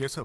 Yes, sir.